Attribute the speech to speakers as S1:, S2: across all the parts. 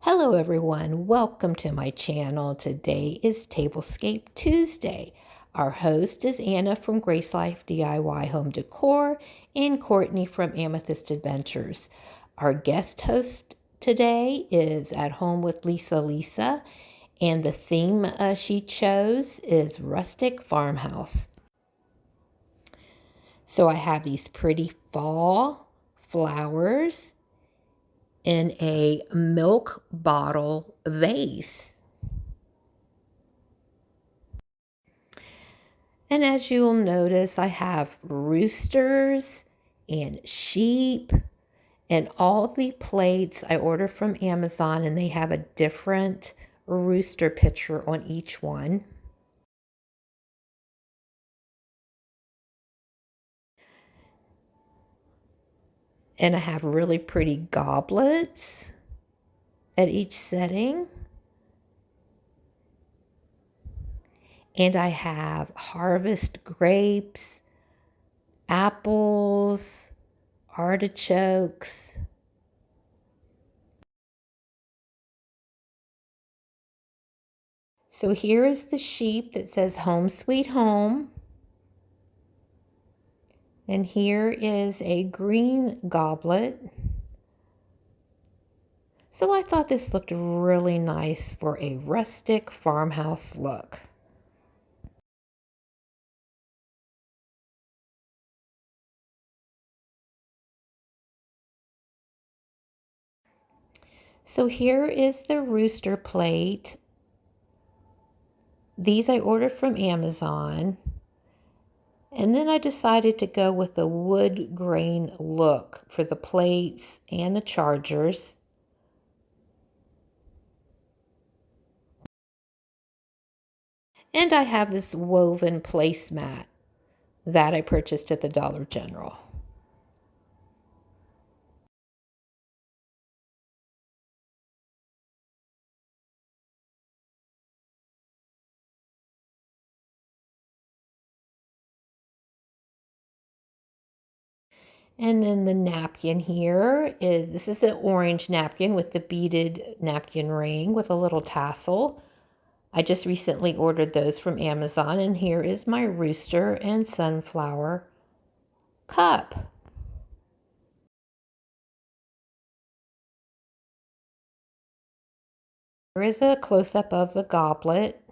S1: Hello everyone, welcome to my channel. Today is Tablescape Tuesday. Our host is Anna from Grace Life DIY Home Decor and Courtney from Amethyst Adventures. Our guest host today is At Home with Lisa, and the theme she chose is Rustic Farmhouse. So I have these pretty fall flowers in a milk bottle vase. And as you'll notice, I have roosters and sheep and all the plates I ordered from Amazon, and they have a different rooster picture on each one. And I have really pretty goblets at each setting. And I have harvest grapes, apples, artichokes. So here is the sheep that says Home Sweet Home. And here is a green goblet. So I thought this looked really nice for a rustic farmhouse look. So here is the rooster plate. These I ordered from Amazon. And then I decided to go with the wood grain look for the plates and the chargers. And I have this woven placemat that I purchased at the Dollar General. And then the napkin here is, this is an orange napkin with the beaded napkin ring with a little tassel. I just recently ordered those from Amazon, and here is my rooster and sunflower cup. Here is a close-up of the goblet.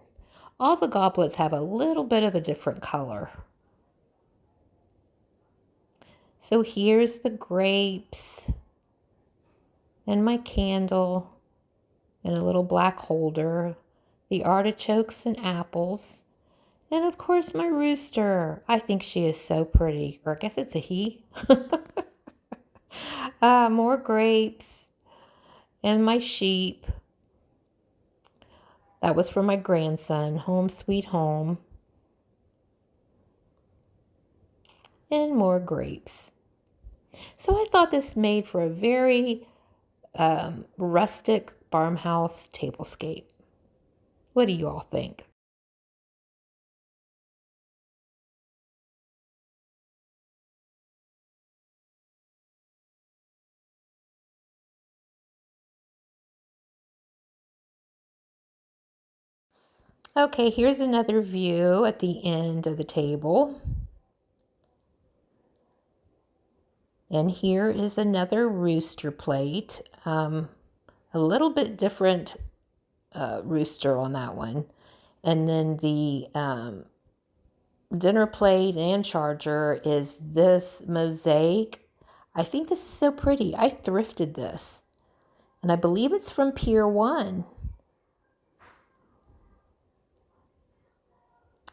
S1: All the goblets have a little bit of a different color. So here's the grapes and my candle and a little black holder, the artichokes and apples, and of course my rooster. I think she is so pretty, or I guess it's a he. More grapes and my sheep. That was for my grandson, Home Sweet Home. And more grapes. So I thought this made for a very rustic farmhouse tablescape. What do you all think? Okay, here's another view at the end of the table. And here is another rooster plate. A little bit different rooster on that one. And then the dinner plate and charger is this mosaic. I think this is so pretty. I thrifted this. And I believe it's from Pier 1.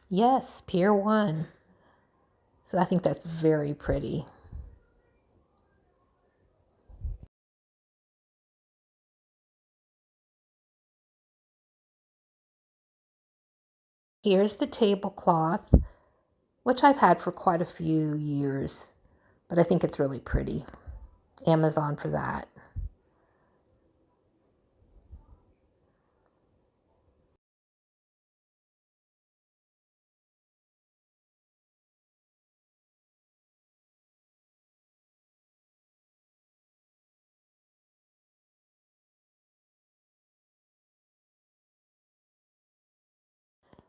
S1: Yes, Pier 1. So I think that's very pretty. Here's the tablecloth, which I've had for quite a few years, but I think it's really pretty. Amazon for that.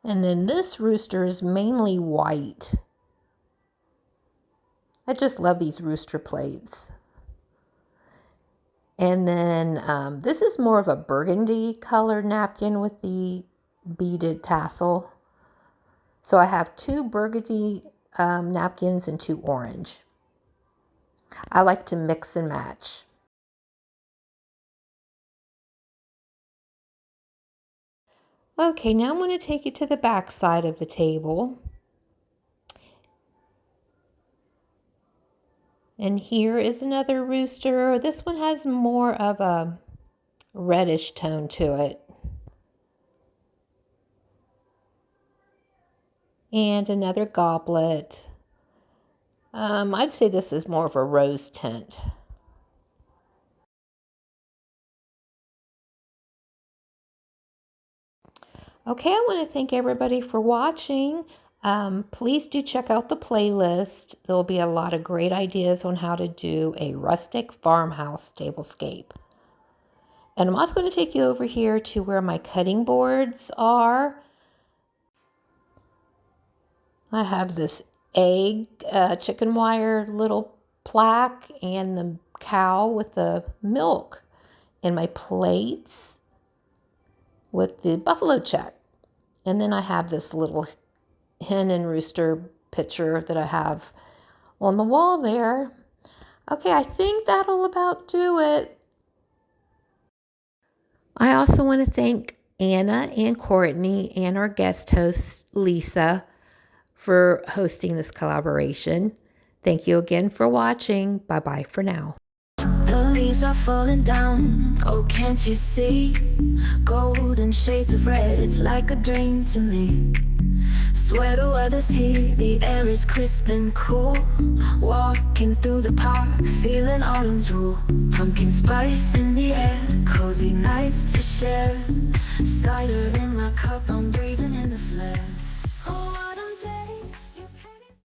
S1: And then this rooster is mainly white. I just love these rooster plates. And then this is more of a burgundy colored napkin with the beaded tassel. So I have 2 burgundy napkins and 2 orange. I like to mix and match. Okay, now I'm going to take you to the back side of the table. And here is another rooster. This one has more of a reddish tone to it. And another goblet. I'd say this is more of a rose tint. Okay, I want to thank everybody for watching. Please do check out the playlist. There will be a lot of great ideas on how to do a rustic farmhouse tablescape. And I'm also going to take you over here to where my cutting boards are. I have this egg chicken wire little plaque and the cow with the milk, and my plates with the buffalo check. And then I have this little hen and rooster picture that I have on the wall there. Okay, I think that'll about do it. I also want to thank Anna and Courtney and our guest host, Lisa, for hosting this collaboration. Thank you again for watching. Bye-bye for now.
S2: The leaves are falling down, oh can't you see? Golden shades of red, it's like a dream to me. Swear the weather's here, the air is crisp and cool. Walking through the park, feeling autumn's rule. Pumpkin spice in the air, cozy nights to share. Cider in my cup, I'm breathing in the flare.